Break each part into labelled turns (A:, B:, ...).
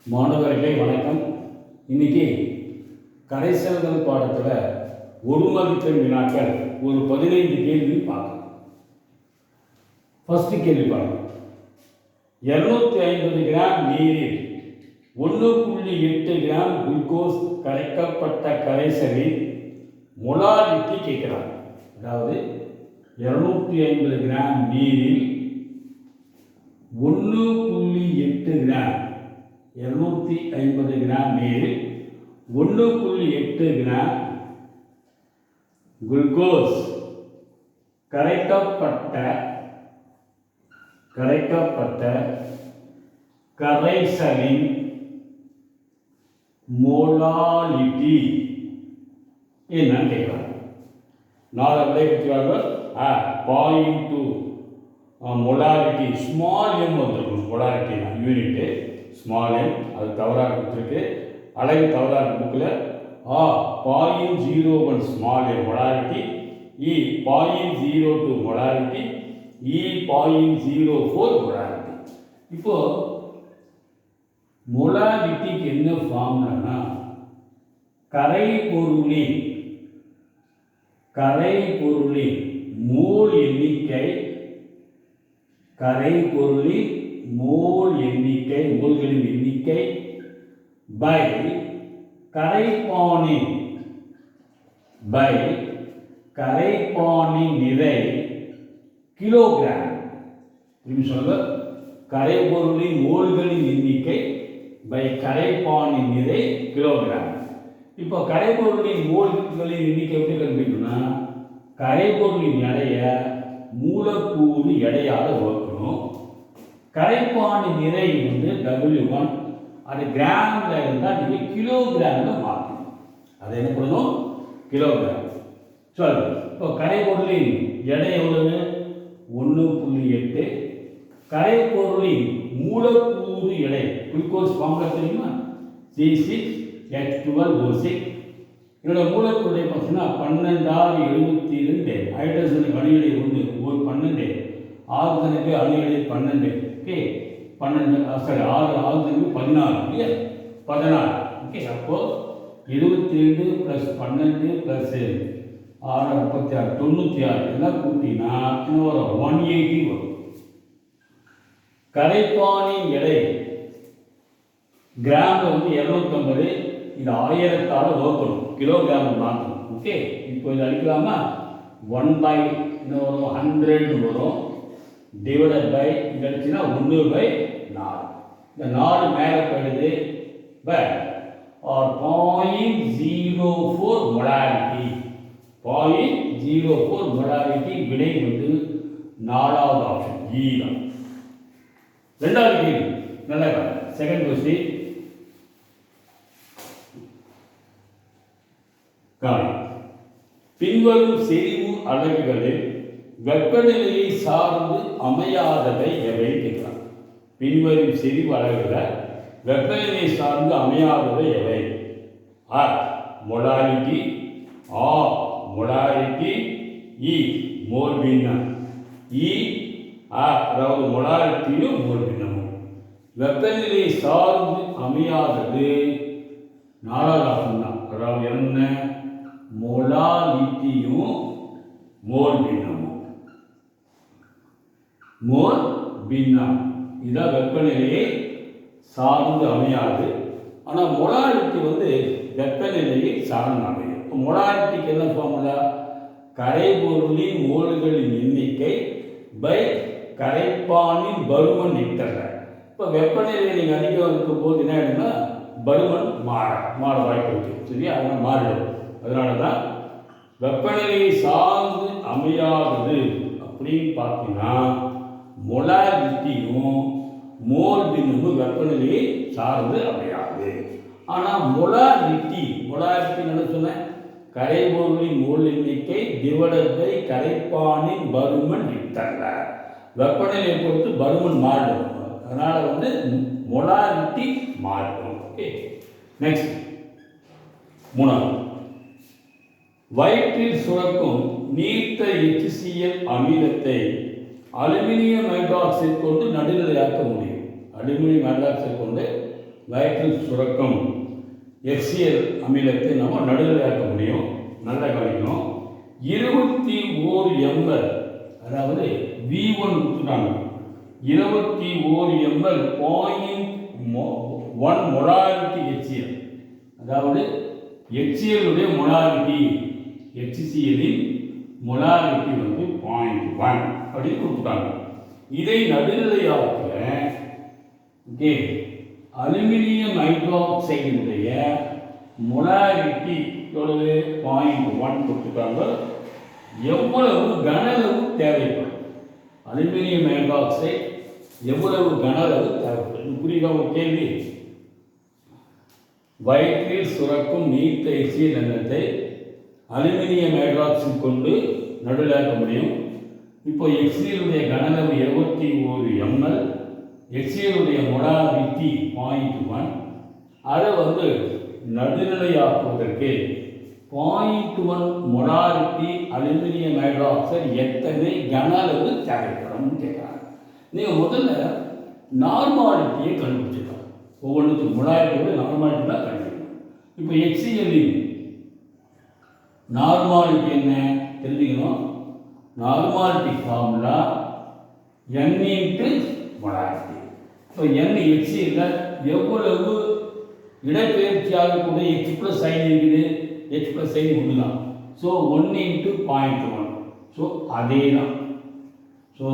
A: மாணவர்களே வணக்கம். இன்னைக்கு கரைசல்கள் பாடத்தில் ஒரு மதிப்பெண் வினாக்கள் ஒரு 15 கேள்வி பார்க்கலாம். ஃபர்ஸ்ட் கேள்வி பாருங்க. 250 கிராம் நீரில் 1.8 கிராம் குளுக்கோஸ் கரைக்கப்பட்ட கரைசலின் மொலாரிட்டி கேட்கிறாங்க. அதாவது 250 கிராம் நீரில் 1.8 கிராம் 250 கிராம் நீரில் 1.8 கிராம் குளுக்கோஸ் கரைக்கப்பட்ட கரைசலின் மோலாலிட்டி என்னன்னு கேட்குறாங்க. 4 விடை கொடுத்துருக்காங்க. 0.2 மொலாரிட்டி ஸ்மால் எம் வந்துருக்கும். மொலாரிட்டி யூனிட்டு ஸ்மால் எம், அது தவறாக கொடுத்துருக்கு. அழகு தவறாக புக்கில் 0.01 small M molarity, 0.02 molarity, 0.04 molarity. இப்போ மொலாரிட்டிக்கு என்ன ஃபார்முலானா கரை பொருளின் மோல் எண்ணிக்கை, மோல்களின் எண்ணிக்கை பை கரைப்பானின் நிறை கிலோகிராம். சொல்ல கரைப்பொருளின் மோல்களின் எண்ணிக்கை பை கரைப்பானின் நிறை கிலோகிராம். இப்போ கரைப்பொருளின் மோல்களின் எண்ணிக்கை எப்படி கண்டுபிடிக்கணும்னா கரைப்பொருளின் எடையை மூலக்கூறு எடையாக வகுக்கணும். கரைப்பானின் நிறை W1, அது கிராமில் இருந்தால் நீங்கள் கிலோகிராமில் மாற்றணும். அதை என்ன பண்ணணும்? கிலோகிராம். சொல்லு. இப்போ கரைப்பொருளின் எடை எவ்வளவு? 1.8. கரைப்பொருளின் மூலக்கூறு எடை குளுக்கோஸ் ஃபார்முலா தெரியுமா? C6H12O6. இதோட மூலக்கூறு எடை பார்த்தீங்கன்னா 12.72. ஹைட்ரஜனுக்கு அணு எடை 1, ஒரு 12. ஆக்சிஜனுக்கு அணு எடை 12. ஓகே, 6 ஆக்சிஜனுக்கு 14 இல்லையா? 14. ஓகே, அப்போ 22 + 12 + 6 36 96 இதெல்லாம் கூட்டினா இன்னும் வரும் 180 வரும். கரைப்பானின் எடை கிராமில் 250. இது 1000ஆல் வகுக்கணும், கிலோகிராம் மாற்றணும். ஓகே, இப்போ இது அடிக்கலாமா? 1/100 வரும். டிவைடட் பை இது அடிச்சுன்னா 1/4. இந்த 4 மேலே போயிடுது. But 0.04 molarity. 0.04 மொலாரிட்டி விடை 4வது ஆப்ஷன் E தான். 2வது கேள்வி நல்லா பாருங்க. செகண்ட் கொஸ்டின் பின்வரும் செறிவு அலகுகளில் வெப்பநிலையை சார்ந்து அமையாதவை எவை கேட்கிறார். பின்வரும் செறிவு அலகுகள் வெப்பநிலையை சார்ந்து அமையாதவை எவை? மொலாரிட்டி, மொலாரிட்டி, மோல் பின்னம். அதாவது மொலாரிட்டியும் மோல் பின்னமும். வெப்பநிலையை சார்ந்து அமையாதது 4வது ஆப்ஷன் தான். அதாவது என்ன? மொலாரிட்டியும் மோல் பின்னமும். மோல் பின்னம் இதான் வெப்பநிலையை சார்ந்து அமையாது. ஆனால் மொலாரிட்டி வெப்பநிலையை சார்ந்து அமையும். இப்போ மொலாரிட்டிக்கு என்ன ஃபார்முலா? கரைபொருளின் மோல்களின் எண்ணிக்கை பை கரைப்பானின் பருமன் லிட்டரில். இப்போ வெப்பநிலையை நீங்கள் அதிக இருக்கும் போது என்ன ஆகிடும்னா பருமன் மாற வாய்ப்பு இருக்குது. சரியா? அதனால் மாறிடும். அதனால தான் வெப்பநிலையை சார்ந்து அமையாதது அப்படின்னு பார்த்தீங்கன்னா மொலாரிட்டியும் மோல் பின்னமும் வெப்பநிலையை சார்ந்து அமையாது. ஆனால் மொலாரிட்டி என்ன சொன்னேன்? கரைபொருளின் மோல் எண்ணிக்கை டிவைடட் பை கரைப்பானின் பருமன் லிட்டரில். வெப்பநிலையை பொறுத்து பருமன் மாறும். அதனால மொலாரிட்டி மாறும். ஓகே, நெக்ஸ்ட் 3வது. வயிற்றில் சுரக்கும் நீர்த்த HCl அமிலத்தை அலுமினியம் ஹைட்ராக்சைடு கொண்டு நடுநிலையாக்க முடியும். அலுமினியம் ஹைட்ராக்சைடு கொண்டு வயிற்றில் சுரக்கும் HCl அமிலத்தை நம்ம நடுநிலையாக்க முடியும். நல்லா கவனிக்கணும். 21 ml, அதாவது V1 கொடுத்துட்டாங்க. 21 ml 0.1 மொலாரிட்டி HCl, அதாவது HCl உடைய மொலாரிட்டி, HCl இன் மொலாரிட்டி வந்து 0.1 அப்படின்னு கொடுத்துட்டாங்க. இதை நடுநிலையாக்க அலுமினியம் ஹைட்ராக்சைடுடைய மொலாரிட்டி எவ்வளவு 0.1 கொடுத்துட்டாங்க. எவ்வளவு கன அளவு தேவைப்படும், அலுமினியம் ஹைட்ராக்சைடு எவ்வளவு கன அளவு தேவைப்படும் புரியுதா ஒரு கேள்வி? வயிற்றில் சுரக்கும் நீர்த்த HCl அமிலத்தை அலுமினியம் ஹைட்ராக்சைடு கொண்டு நடுநிலையாக்க முடியும். இப்போ HCl உடைய கன அளவு 21 ml, HCl உடைய மொலாரிட்டி 0.1. அதை வந்து நடுநிலையாக்குவதற்கு 0.1 மொலாரிட்டி அலுமினியம் ஹைட்ராக்சைடு எத்தனை கன அளவு தேவைப்படும் கேட்குறாங்க. நீங்கள் முதல்ல நார்மாலிட்டியை கண்டுபிடிச்சிக்கலாம். ஒவ்வொன்றுக்கும் மொலாரிட்டியோட நார்மாலிட்டி தான் கண்டுபிடிக்கணும். இப்போ HCl நார்மாலிட்டி என்ன தெரிஞ்சுக்கணும். Normality formula N into molarity. இப்போ N HCl எவ்வளவு இடப்பெயர்ச்சியாகக்கூடிய H+ சைன் இருக்குது, H+ சைன் ஒன்று தான். So 1 into 0.1. ஸோ அதே தான். ஸோ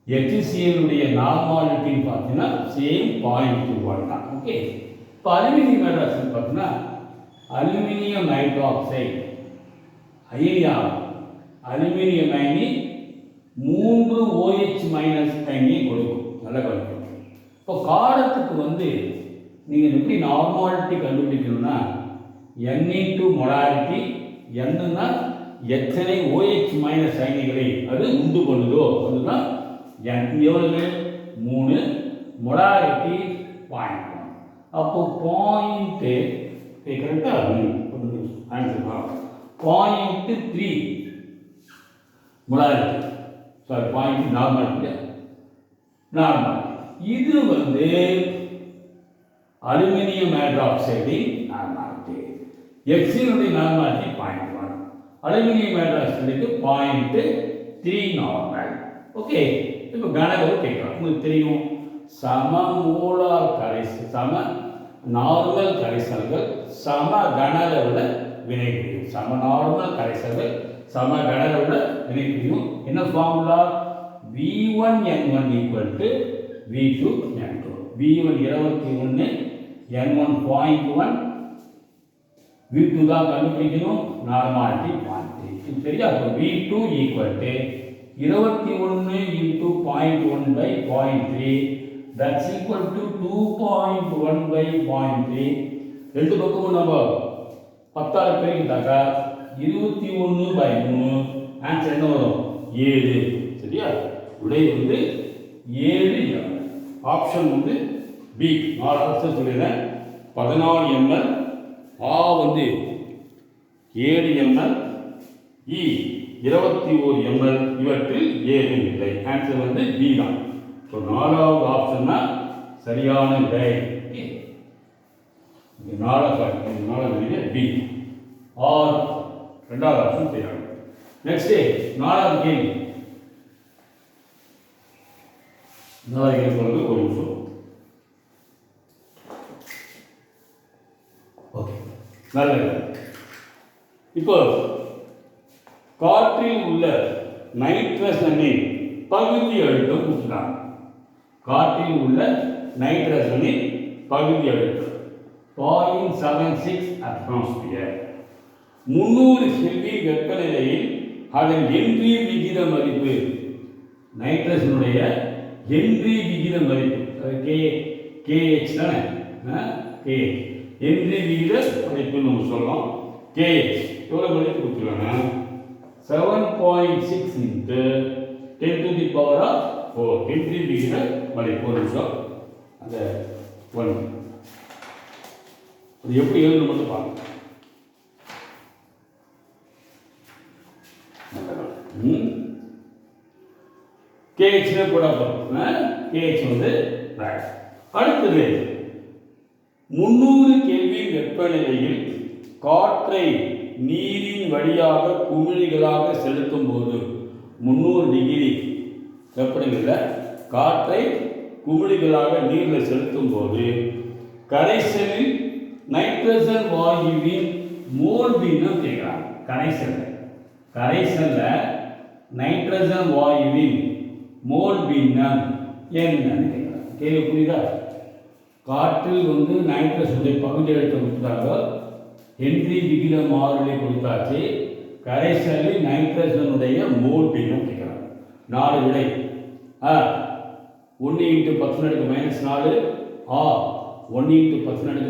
A: HCl உடைய நார்மாலிட்டின்னு பார்த்தீங்கன்னா சேம் 0.1 தான். ஓகே. இப்போ அலுமினியம் ஹைட்ராக்சைடு பார்த்தீங்கன்னா அலுமினியம் ஹைட்ராக்சைடு அயனியா, அலுமினியம் அயனி 3 OH- அயனியை கொடுக்கும். நல்லா கவனிக்கணும். இப்போ காரத்துக்கு வந்து நீங்கள் எப்படி நார்மாலிட்டி கண்டுபிடிக்கணும்னா N இன்ட்டு மொலாரிட்டி, என்னன்னா எத்தனை OH- அயனிகளை அது உண்டு பண்ணுதோ அதுதான் N. எவ்வளவு 3, மொலாரிட்டி 0.1. அப்போ பாயிண்ட்டு கரெக்டாக ஆன்சர் 0.3 மொலாரிட்டி, சாரி 0.3 நார்மாலிட்டி. இது வந்து அலுமினியம் ஹைட்ராக்சைடின் நார்மாலிட்டி. HCl நார்மாலிட்டி 0.1, அலுமினியம் ஹைட்ராக்சைடுக்கு 0.3 நார்மல். ஓகே. இப்போ கனளவு கேட்கலாம். உங்களுக்கு தெரியும், சம மோலார் கரைசல், சம நார்மல் கரைசல்கள் சம கனளவில் வினைபுரியும். சம நார்மல் கரைசல்கள் சம கனளவில் வினைபுரியும். என்ன formula? V1N1 = V2N2. V1 21, N1 0.1, V2 தான் கண்டுபிடிக்கணும். நார்மாலிட்டி 0.3. சரியா? அப்போ V2 = 21 × 0.1/0.3, that's equal to 2.1/0.3. ரெண்டு பக்கமும் நம்ம 10 பெருக்கிட்டாக்கா 21/3. ஆன்சர் என்ன வரும்? 7. சரியா? விடை வந்து 7 ml. ஆப்ஷன் வந்து பி. 4 ஆப்ஷன் சொல்லிடுறேன். 14 ml, ஆ வந்து 7 ml, இ 21 ml, இவற்றில் ஏதும் இல்லை. ஆன்சர் வந்து பி தான். ஸோ 4வது ஆப்ஷன் தான் சரியான விடை. நாலாவது பி. ஆர் 2வது ஆப்ஷன் செய்யறாங்க. நெக்ஸ்ட் 4வது கேள்வி. 4வது கேள்வி சொல்றது ஒரு நிமிஷம். ஓகே, நல்லது. இப்போ காற்றில் உள்ள நைட்ரசனின் பகுதி அழுத்தம் கொடுத்துட்டாங்க. காற்றில் உள்ள நைட்ரசனின் பகுதி அழுத்தம் 0.76 அட்மாஸ்பியர். 300 கெல்வின் வெப்பநிலையில் அதன் ஹென்றி விகித மதிப்பு, நைட்ரசனுடைய ஹென்றி விகித மதிப்பு, KH தானே, ஹென்றி விகித மதிப்பு நம்ம சொல்லலாம். KH எவ்வளோ மதிப்பு கொடுத்துருக்காங்க? 7.6 × 10⁴ ஹென்றி விகித மதிப்பு. ஒரு நிமிஷம், அந்த 1 அது எப்படி எழுதணும் மட்டும் பாருங்க. KH போட போகிறோம். KH வந்து அடுத்தது 300 கெல்வின் வெப்பநிலையில் காற்றை நீரின் வழியாக குமிழிகளாக செலுத்தும் போது 300 டிகிரி வெப்பநிலையில் காற்றை குமிழிகளாக நீரில் செலுத்தும் போது கரைசலில் நைட்ரஜன் வாயுவின் மோல் பின்னம் கேட்குறாங்க. கரைசலில் நைட்ரஜன் வாயுவின் மோல் பின்னம் என்னன்னு கேட்குறாங்க. கேள்வி புரியுதா? காற்றில் நைட்ரஜனுடைய பகுதி அழுத்தம் கொடுத்தாங்க, ஹென்றி விகித மாறிலி கொடுத்தாச்சு, கரைசலில் நைட்ரஜனுடைய மோல் பின்னம் கேட்குறாங்க. 4 விடை. 1 × 10⁻⁴, 1 × 10⁻⁶,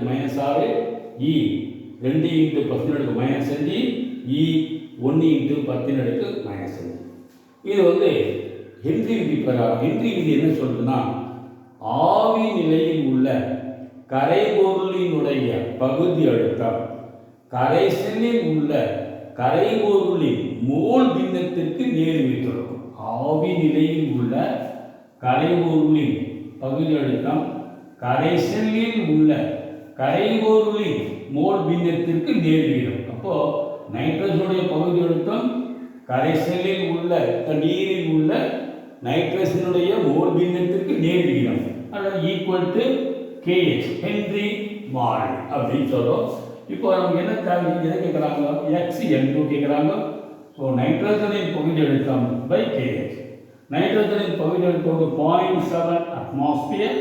A: 2 × 10⁻⁵, 1 × 10⁻⁵. இது ஹென்றி விதி பிரகாரம். ஹென்றி விதி என்ன சொல்றதுன்னா, ஆவி நிலையில் உள்ள கரைபொருளினுடைய பகுதி அழுத்தம் கரைசலில் உள்ள கரைபொருளின் மோல் பின்னத்திற்கு நேர்வித்திருக்கும். ஆவி நிலையில் உள்ள கரைபொருளின் பகுதி அழுத்தம் கரைசலில் உள்ள கரைபொருளின் மோல் பின்னத்திற்கு நேர்விடும். அப்போ நைட்ரஜனுடைய பகுதி அழுத்தம் கரைசலில் உள்ள நீரில் உள்ள நைட்ரஜனுடைய மோல் பின்னத்திற்கு நேர்விகிதம், அதாவது ஈக்குவல் டு KH, ஹென்றி மாறிலி அப்படின்னு சொல்றோம். இப்போ நமக்கு என்ன தேவை? எதை கேட்குறாங்க? X(N2) கேட்குறாங்க. ஸோ நைட்ரஜனின் பகுதி அழுத்தம் பை KH. நைட்ரஜனின் பகுதி அழுத்தம் 0.7 atmosphere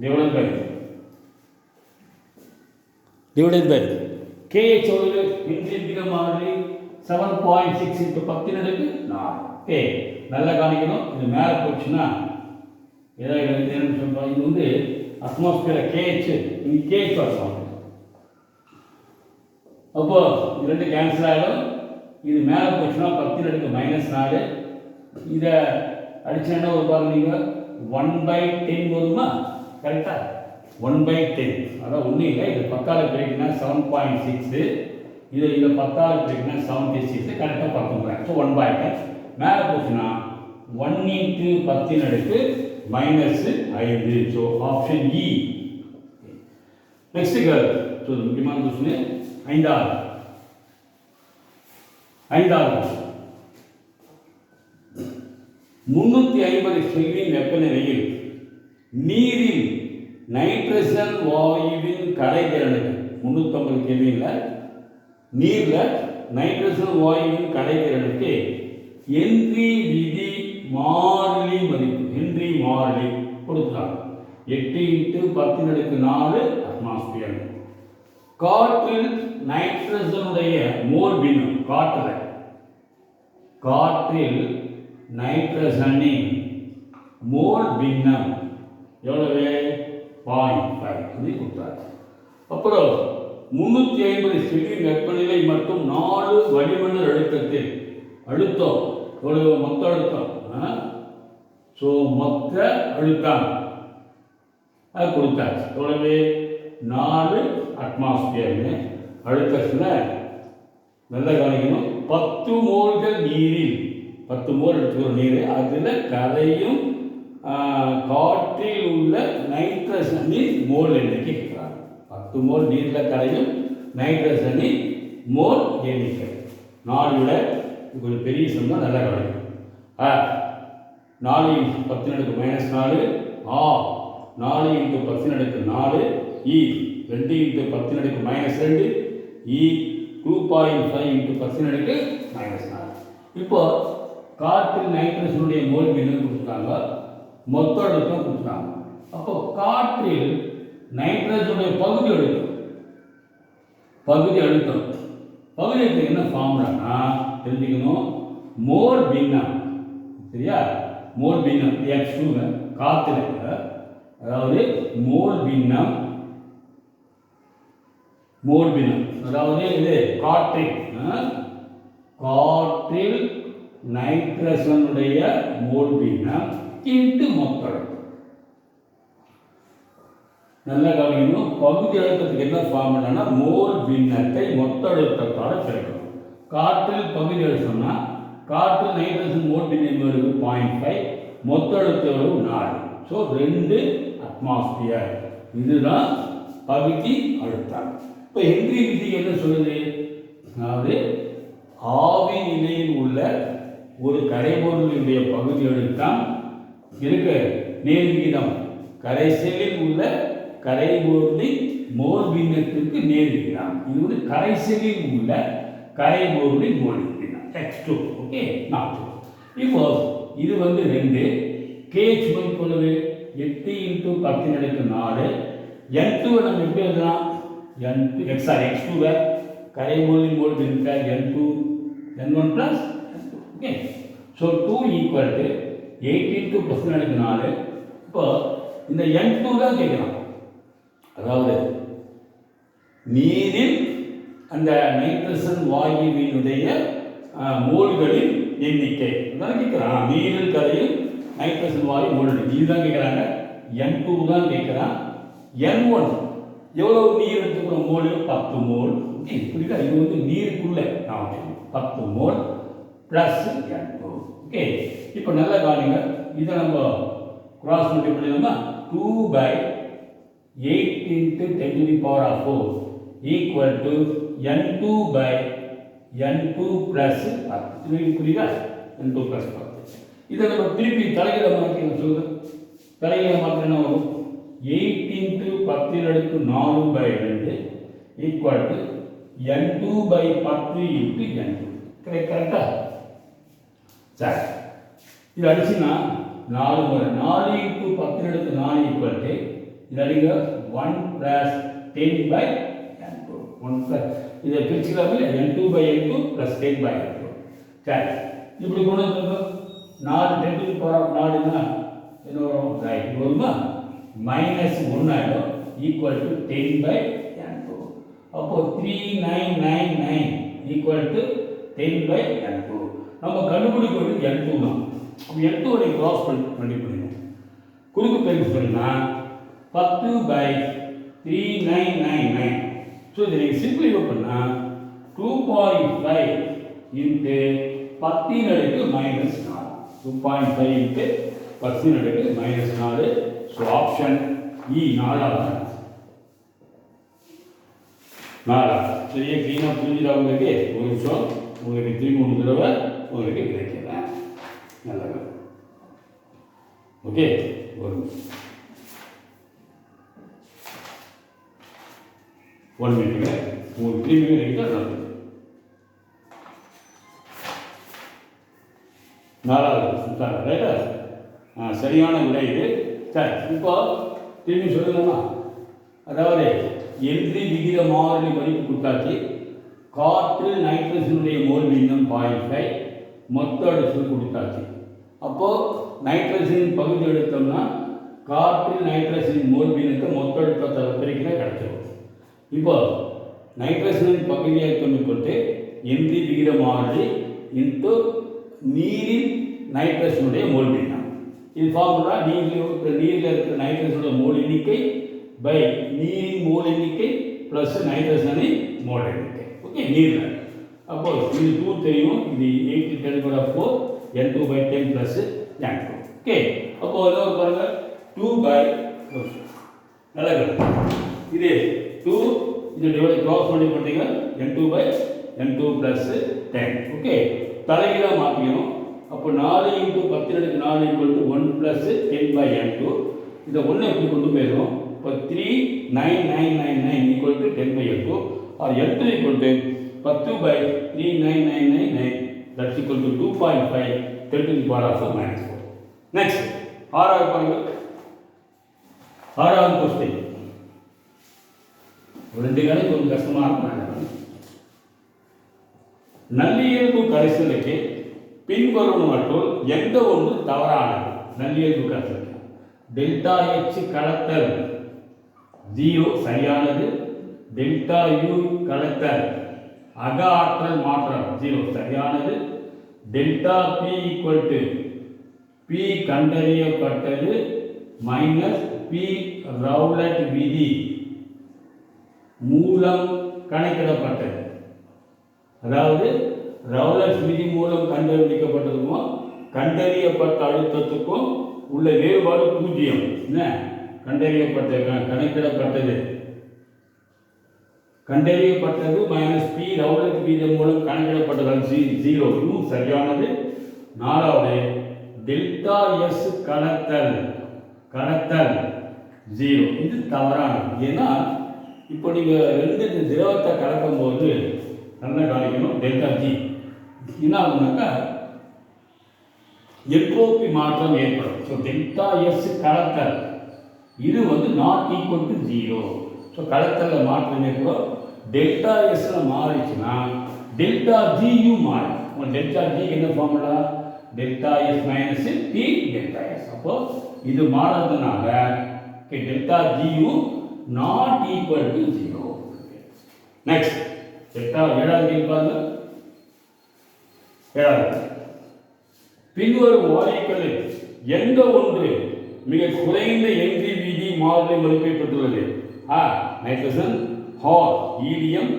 A: divided by KH Henry விகித மாறிலி 7.6 × 10⁴. ஓகே, நல்லா காணிக்கணும். இது மேலே போச்சுன்னா ஏதாவது சொல்கிறோம். இது அட்மாஸ்பியர் KH, இங்கே KH வரணும். அப்போ இது 2 கேன்சல் ஆகிடும். இது மேலே போச்சுன்னா 10⁻⁴. இதை அடிச்சுன்னா பாருங்க, நீங்கள் 1/10 வருமா? கரெக்டாக 1/10. அதான் ஒன்றும் இல்லை. இது 10ஆல் பெருக்கினா 7.6, இதை 10ஆல் பெருக்கினா 76, கரெக்டாக 19. ஸோ 1/10 மேலே போச்சுன்னா 1 × 10⁻⁵. So option E. Next girl. So முக்கியமான கொஸ்டின் 5வது 350 கெல்வின் வெப்பநிலையில் நீரில் நைட்ரஜன் வாயுவின் கரைதிறனுக்கு 350 கெல்வினில் நீரில் நைட்ரஜன் வாயுவின் கரைதிறனுக்கு ஹென்றி விதி மாறிலி மதிப்பு, ஹென்றி மாறிலி கொடுத்தாங்க. 8 × 10⁻⁴ அட்மாஸ்பியர். காற்றில் நைட்ரஜனுடைய மோல் பின்னம், காற்றில் நைட்ரஜனின் மோல் பின்னம் எவ்வளவு? 0.5 இது கொடுத்தாங்க. அப்புறம் 350 கெல்வின் வெப்பநிலை மற்றும் 4 வளிமண்டல அழுத்தத்தில் அழுத்தம் எவ்வளவு? மொத்த அழுத்தம். ஸோ மொத்த அழுத்தம் அது கொடுத்தாச்சு. எவ்வளவு? 4 அட்மாஸ்பியர்னு. அழுத்தத்தில் நல்லா கவனிக்கணும். 10 மோல்கள் நீரில், 10 மோல் எடுத்துக்கிற நீர், அதில் கரையும் காற்றில் உள்ள நைட்ரஜனின் மோல் எண்ணிக்கை கேட்குறாங்க. 10 மோல் நீரில் கரையும் நைட்ரஜனின் மோல் எண்ணிக்கை. 4 விட ஒரு பெரிய சம்பளம் நல்லா கவனிக்கும். 4 × 10⁻⁴, 4 × 10⁴, 2 × 10⁻⁴, 2.5 × 10⁻⁴. இப்போ காற்றில் நைட்ரஜனுடைய மோல் பின்னம் கொடுத்தாங்க, மொத்த அழுத்தம் கொடுத்தாங்க. அப்போ காற்றில் நைட்ரஜனுடைய பகுதி அழுத்தம் என்ன ஃபார்முலானா தெரிஞ்சுக்கணும். மோல் பின்னம், சரியா? மோல் பின்னம் X2 காற்றில், அதாவது மோல் பின்னம், அதாவது இது காற்றில் நைட்ரஜனுடைய மோல் பின்னம் இன்டு மொத்த அழுத்தம். நல்லா கவனிக்கணும். பகுதி அழுத்தத்துக்கு என்ன ஃபார்முலானா மோல் பின்னத்தை மொத்த அழுத்தத்தால் பெருக்கணும். காற்றில் பகுதி அழுத்தம்னா காற்றில் நைட்ரஜன் மோல் பின்னம் 0.5, மொத்த அழுத்தம் 4. So 2 atmosphere. இதுதான் பகுதி அழுத்தம். இப்போ ஹென்றி விதி என்ன சொல்லுது? அதாவது ஆவி நிலையில் உள்ள ஒரு கரைபொருளுடைய பகுதி அழுத்தம் இருக்க நேர் விகிதம் கரைசலில் உள்ள கரைபொருளின் மோல் பின்னத்திற்கு நேர் விகிதம். இது வந்து கரைசலில் உள்ள கரைபொருளின் மோல் பின்னம் X2. Okay, not. இப்போ இது வந்து 2 KH மதிப்புள்ளது 8 × 10⁴. N2 நம்ம எப்படி எழுதலாம்? X2 கரைபொருளின் மோல் பின்னம் N2 N1 + N2. Okay, so 2 = 8 × 10⁴. இப்போ இந்த N2 தான் கேட்கலாம். அதாவது நீரில் அந்த நைட்ரசன் வாயுவினுடைய மோல்களின் எண்ணிக்கை தான் கேட்குறான். நீரில் கரையும் நைட்ரசன் வாயு மோல்கள் இதுதான் கேட்குறாங்க. N2 தான் கேட்குறான். N1 எவ்வளோ நீர் எடுத்துக்கிறோம்? Mole 10 mole. ஓகே, புரியுதா? இது வந்து நீருக்குள்ள 10 மோல் ப்ளஸ் N2. ஓகே, இப்போ நல்லா காணுங்க. இதை நம்ம கிராஸ் மல்டிப்ளை பண்ணலாமா? 2/8 × 10⁴ = N2/N2 + 10. புரியுதா? N2 + 10. இதை நம்ம திருப்பி தலைகீழ மாற்றிக்கணும். சொல்லுங்க, தலைகீழ மாற்ற என்ன வரும்? 8 × 10⁴ = N2/10 × N2. கரெக்டா? சரி, இது அடிச்சுன்னா 4 முறை 4 × 10⁴ இது அடிங்க 1 + 10/N2. 1 இதை பிரிச்சுக்கலாம் இல்லை? N2/N2 + 10/N2. சரி, இப்படி கொண்டு வந்து 4 10⁴ என்ன வரும்? ரைட் வருமா? -1 ஆகிடும் = 10/N2. அப்போ 3999 = 10/N2. நம்ம கண்டுபிடிக்க வேண்டியது N2 தான். N2 உடைய கிராஸ் பண்ணிக்கணும். குறுக்கு பெருக்கு சொன்னால் 10/3999. ஸோ இதை நீங்கள் சிம்பிளிஃபை பண்ணால் 2.5 × 10⁻⁴. 2.5 × 10⁻⁴. ஸோ ஆப்ஷன் இ 4ஆவது. சரியா? க்ளீனாக புரிஞ்சுதா உங்களுக்கு? ஒரு நிமிஷம், உங்களுக்கு 3 தடவை உங்களுக்கு கிடைக்கிறேன். நல்லா. ஓகே, ஒரு நிமிஷம், 1 மினிட்டுங்க. உங்களுக்கு 3 மினிட் கிடைக்கிட்டா நல்லது. 4ஆவது ரைட்டா? சரியான விடை இது. சரி, இப்போ திரும்பி சொல்லலாமா? அதாவது ஹென்றி விகித மாறிலி மதிப்பு கொடுத்தாச்சு. காற்றில் நைட்ரஜனுடைய மோல் பின்னம் 0.5, மொத்த அழுத்தம் கொடுத்தாச்சு. அப்போது நைட்ரஜன் பகுதி எடுத்தோம்னா காற்றில் நைட்ரஜனின் மோல் பின்னத்தை மொத்த அழுத்தத்தை பிரிக்கிற கிடைச்சிடும். இப்போ நைட்ரஜனின் பகுதி அழுத்தம் கொண்டு ஹென்றி விகித மாறிலி இன்ட்டு நீரின் நைட்ரஜனுடைய மோல் பின்னம். இது ஃபார்முலா நீரில் இருக்கிற நைட்ரஜனோட மோல் எண்ணிக்கை பை நீரின் மோல் எண்ணிக்கை ப்ளஸ் நைட்ரஜனின் மோல் எண்ணிக்கை. ஓகே, நீரில். அப்போ இது 2 தெரியும். இது 8 × 10⁴ N2/10 + N2. ஓகே, அப்போ ஏதாவது பாருங்க 2/, நல்லா இது 2 இது டிவைட் கிராஸ் பண்ணி பார்த்தீங்க N2/N2 + 10. ஓகே, தலைகீழாக மாற்றிக்கணும். அப்போ 4 × 10⁻⁴ = 1 + 10/N2. இதை 1 எப்படி கொண்டு போயிடும்? இப்போ 39999 = 10/N2 or N2 = 10/3999 that is equal to 2.5 10⁻⁴. Next 6வது பாருங்க. 6வது क्वेश्चन. ரெண்டு கணக்கு கொஞ்சம் கஷ்டமாக இருக்கும். நல்லியல்பு கரைசலுக்கு பின்வருவனவற்றுள் எந்த ஒன்று தவறானது? நல்லியல்பு கரைசல் ΔH கலத்தல் 0 சரியானது. ΔU கலத்தல் அக ஆற்றல் மாற்றம் 0 சரியானது. ΔP P கண்டறியப்பட்டது மைனஸ் P ரவுலட் விதி மூலம் கணக்கிடப்பட்டது. அதாவது ரவுலட் விதி மூலம் கண்டுபிடிக்கப்பட்டதுக்கும் கண்டறியப்பட்ட அழுத்தத்துக்கும் உள்ள வேறுபாடு 0. என்ன கண்டறியப்பட்ட கணக்கிடப்பட்டது கண்டறியப்பட்டது மைனஸ் பி ரவுலட் வீதம் மூலம் கணக்கிடப்பட்டது 0. இதுவும் சரியானது. 4வது டெல்டா எஸ் கடத்தல் 0. இது தவறானது. ஏன்னா இப்போ நீங்கள் 2 திரவத்தை கலக்கும் போது நல்லா கவனிக்கணும். டெல்டா ஜி என்ன ஆகுனாக்கா என்ட்ரோபி மாற்றம் ஏற்படும். ஸோ டெல்டா எஸ் கடத்தல் இது நாட் ஈக்குவல் டு 0. ஸோ கடத்தலில் மாற்றம் ஏற்படும். டெல்டா எஸ்ல மாறிச்சுன்னா டெல்டா ஜியும் மாறும். டெல்டா ஜிக்கு என்ன formula? Delta S minus P delta S. அப்போ இது மாறதுனால டெல்டா ஜியும் நாட் ஈக்குவல் டு 0. நெக்ஸ்ட் ஏழாவது கேள்வி. பின்வரும் வாயுக்களில் எந்த ஒன்று மிக குறைந்த என்ட்ரி வீதி மாறிலி மதிப்பை பெற்றுள்ளது? Nitrogen, helium,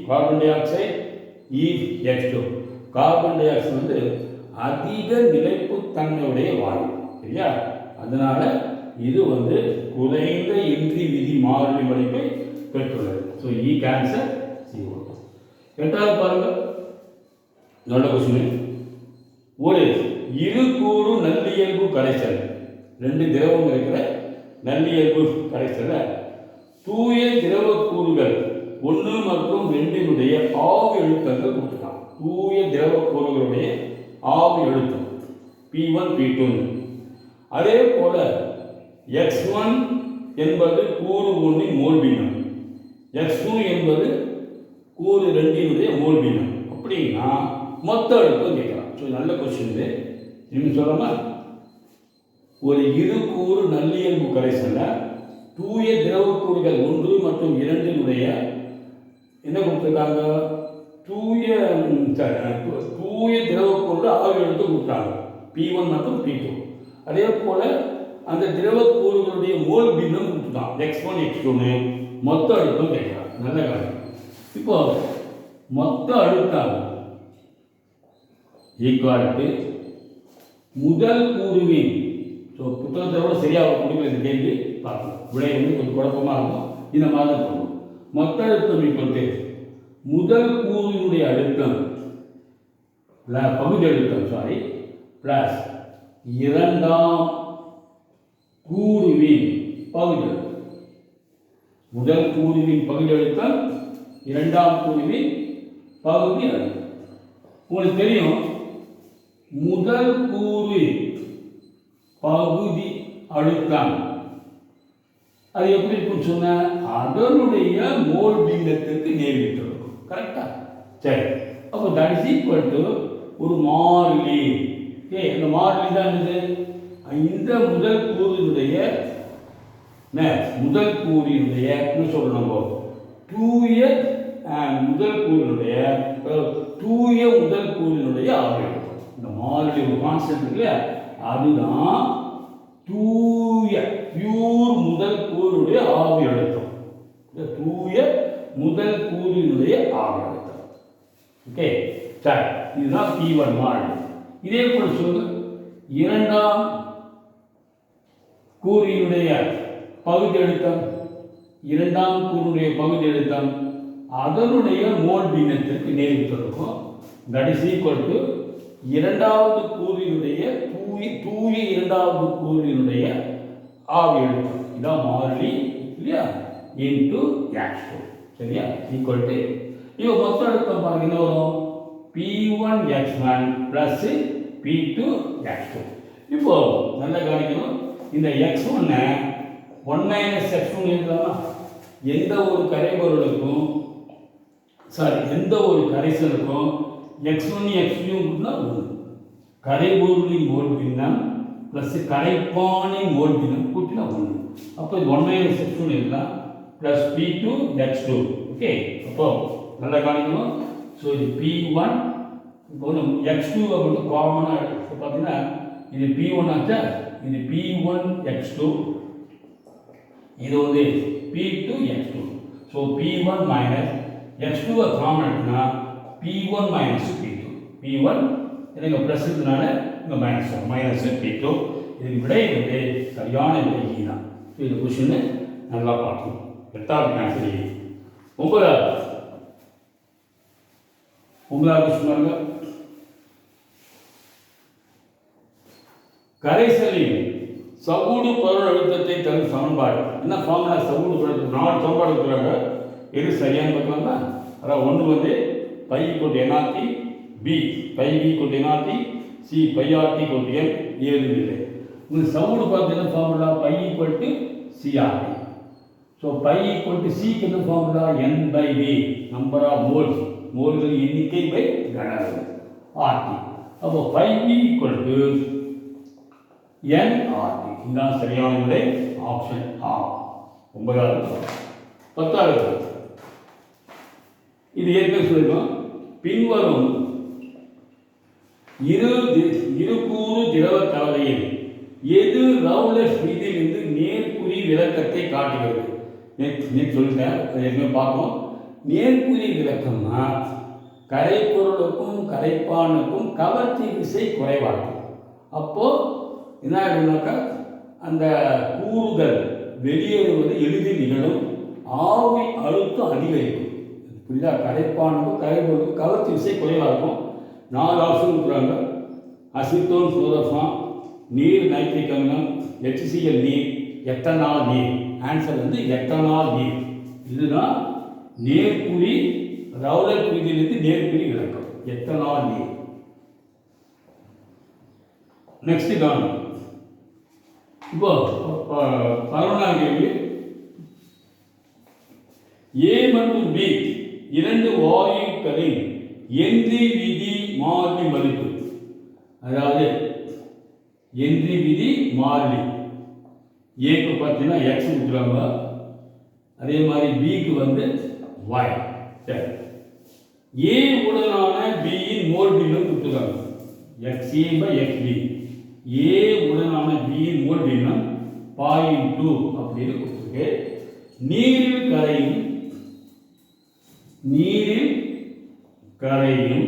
A: carbon di oxide, H2. Carbon di oxide அதிக நிலைப்புத்தன்மையுடைய வாயு. சரியா? அதனால இது குறைந்த என்ட்ரி விதி மாறிலி மதிப்பை பெற்றுள்ளது. So cancer CO. 8வது பாருங்க, நல்ல கொஸ்டின். ஒரு இருகூறு நல்லியல்பு கரைசல், 2 திரவம் இருக்கிற நல்லியல்பு கரைசல தூய திரவ கூறுகள் 1 மற்றும் 2 ஆவி அழுத்தங்கள் கொடுத்துட்டான். தூய திரவ கூறுகளுடைய ஆவி அழுத்தம் P1 P2. அதே போல X1 என்பது கூறு 1 மோல் பின்னம், X2 என்பது கூறு 2 மோல் பின்னம். அப்படின்னா மொத்த அழுத்தம் கேட்கலாம். ஸோ நல்ல கொஸ்டின் இது. இன்னும் சொல்லாமா, ஒரு இருகூறு நல்லியல்பு கரைசல்ல தூய திரவக்கூறுகள் 1 மற்றும் 2 என்ன கொடுத்துருக்காங்க? தூய திரவக்கூறுகள் ஆவி அழுத்தம் கொடுத்தாங்க P1 மற்றும் P2. அதே போல அந்த திரவக்கூறுகளுடைய மோல் பின்னம் கொடுத்துட்டான் X1 X2. மொத்த அழுத்தம் கேட்கலாம். நல்ல காரணம். இப்போ மொத்த அழுத்தம் ஈக்குவாலிட்டி முதல் கூறுவின். ஸோ புத்தகத்தோட சரியாக கொடுக்கல இந்த கேள்வி பார்க்கலாம். விடை கொஞ்சம் குழப்பமாக இருக்கும். இந்த மாதிரி தான் சொல்லணும். மொத்த அழுத்தம் ஈக்குவல் முதல் கூறுவினுடைய அழுத்தம் பகுதி அழுத்தம் பிளஸ் இரண்டாம் கூறுவின் பகுதி அழுத்தம். முதல் கூறுவின் பகுதி அழுத்தம், இரண்டாம் கூறுவின் பகுதி அழுத்தம். உங்களுக்கு தெரியும், முதல் கூறு பகுதி அழுத்தம் அது எப்படி இருக்குன்னு சொன்ன அதனுடைய மோல் பின்னத்திற்கு நேர்விட்டு இருக்கும். கரெக்டா? சரி. அப்போ தட் இஸ் ஈக்குவல் டு ஒரு மாறிலி. அந்த மாறிலி தான் என்னது? இந்த முதல் கூறினுடைய என்ன சொல்றோம் நம்ம? தூய முதல் கூறினுடைய ஆவி அழுத்தம். இந்த மாறிலி ஒரு கான்ஸ்டன்ட் இருக்குல்ல, அதுதான் பியூர் முதல் கூறினுடைய ஆவி அழுத்தம். தூய முதல் கூறினுடைய ஆவி அழுத்தம். ஓகே, சரி. இதுதான் P1 மாறிலி. இதே போல சொல்லுங்க, இரண்டாம் கூறினுடைய பகுதி அழுத்தம், அதனுடைய மோல் பின்னத்திற்கு நேர்விட்டு இருக்கும். தட் இஸ் ஈக்குவல் டு இரண்டாவது கூறினுடைய தூய இரண்டாவது கூறினுடைய ஆவி அழுத்தம். இதான் மாறிலி இல்லையா? Into X2. சரியா? ஈக்குவல் டு இப்போ மொத்த அழுத்தம் பாருங்க என்ன வரும்? P1 X1 plus P2 X2. இப்போ நல்லா கவனிக்கணும். இந்த X1 1 மைனஸ் X1 எழுதலாமா? எந்த ஒரு கரைசலுக்கும் X1 X2 1. கரைபொருளின் மோல் பின்னம் பிளஸ் கரைப்பானின் மோல் பின்னம் கூட்டினா 1. அப்போ இது 1 மைனஸ் X1 எழுதலாம் பிளஸ் P2 X2. ஓகே, அப்போ நல்லா கவனிக்கணும். ஸோ இது P1 இப்போ X2 மட்டும் காமனாக எடுத்து பார்த்தீங்கன்னா இது P1 ஆச்சா, இது P1 X2, இது P2 X2. So P1 minus X2 common எடுத்துனா P1 மைனஸ் P2. P1 எனக்கு ப்ளஸ் இருக்கிறதுனால இங்கே மைனஸ் P2. இதுக்கு விடை சரியான விடை தான். இந்த கொஷின் நல்லா பார்க்கணும். 8வது ஆன்சர். 9வது சொன்னாங்க கரைசலின் சவுடு பொருள் அழுத்தத்தை தரும் சமன்பாடு. என்ன ஃபார்முலா? சவுடு பொருள் 4 சமன்பாடு இருக்கிறாங்க. எது சரியான பார்க்கலாமா? அதாவது ஒன்று வந்து by equal NRT, P by P equal NRT, C by RT equal N. ஏது இல்லை. உங்களுக்கு சவுடு பார்த்தீங்கன்னா formula by equal to CRT. So by equal to சிக்கு என்ன formula? N by V, number of moles, மோல்கள் எண்ணிக்கை பை கனஅளவு ஆர்டி. அப்போ by V equal to NRT. இதுதான் சரியான விடை, ஆப்ஷன் ஆ. 9வது. 10வது இது ஏற்கனவே சொல்லிருக்கோம். பின்வரும் இருகூறு திரவ கலவையில் எது ரவுலட் விதியிலிருந்து நேர்குறி விளக்கத்தை காட்டுகிறது? நேற்று சொல்லிட்டேன், ஏற்கனவே பார்ப்போம். நேர்குறி விளக்கம்னா கரைப்பொருளுக்கும் கரைப்பானுக்கும் கவர்ச்சி விசை குறைவாகும். அப்போது என்ன ஆகிடும்னாக்கா அந்த கூறுகள் வெளியேறுவது எளிதில் நிகழும், ஆவி அழுத்தம் அதிகரிக்கும். புரியுதா? கரைப்பானுக்கும் கரைப்பொருளுக்கும் கவர்ச்சி விசை குறைவாக இருக்கும். 4 ஆப்ஷன் இருக்கிறாங்க. அசிட்டோன் சூரஃபான், நீர் நைட்ரிக் அமிலம், HCl நீர், எத்தனால் நீர். ஆன்சர் வந்து எத்தனால் நீர். இதுதான் நேர்குறி ரவுலட் விதியிலிருந்து நேர்குறி விளக்கம், எத்தனால் நீர். நெக்ஸ்ட் கவனம். இப்போ 11ஆம் கேள்வி. ஏ மற்றும் பி 2 வாயுக்களின் என்ட்ரி விதி மாறிலி மதிப்பு. அதாவது என்ட்ரி விதி மாறிலி. ஏக்கு பார்த்தீங்கன்னா எக்ஸ் கொடுக்குறாங்க, அதே மாதிரி பிக்கு வந்து ஒய். சரி, ஏ உடனான பியின் மோல் பின்னம் கொடுத்துருக்காங்க, XA by XB. ஏ உடனான பியின் மோல் பின்னம் 0.2 அப்படின்னு கொடுத்துருக்கு. நீரில் கரையும்